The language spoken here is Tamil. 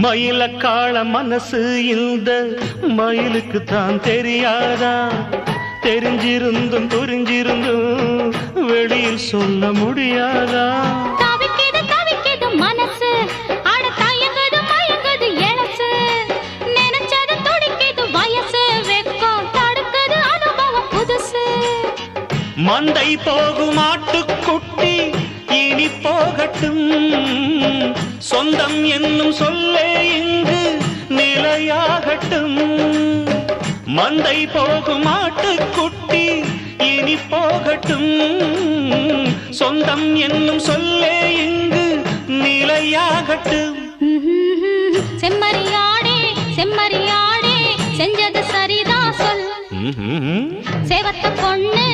மயிலக்காள மனசு இந்த மயிலுக்கு தான் தெரியாதா? தெரிஞ்சிருந்தும் புரிஞ்சிருந்தும் வெளியில் சொல்ல முடியாதா? தவிக்குது தவிக்குது மனசு, அட தயங்குது மயங்குது எழசு, நினைச்சது துடிக்குது வயசு, வெக்கம் தடுக்குது அனுபவம் புதுசு. மந்தை போகும் ஆட்டுக்குட்டி இனி போகட்டும், சொந்தம் என்னும் சொல்லே இங்கு நிலையாகட்டும். மந்தை போகும் ஆட்டுக்குட்டி இனி போகட்டும், சொந்தம் என்னும் சொல்லே இங்கு நிலையாகட்டும். செம்மறியாடே செம்மறியாடே, செஞ்சது சரிதான் சொல். சேவத்த பொண்ணு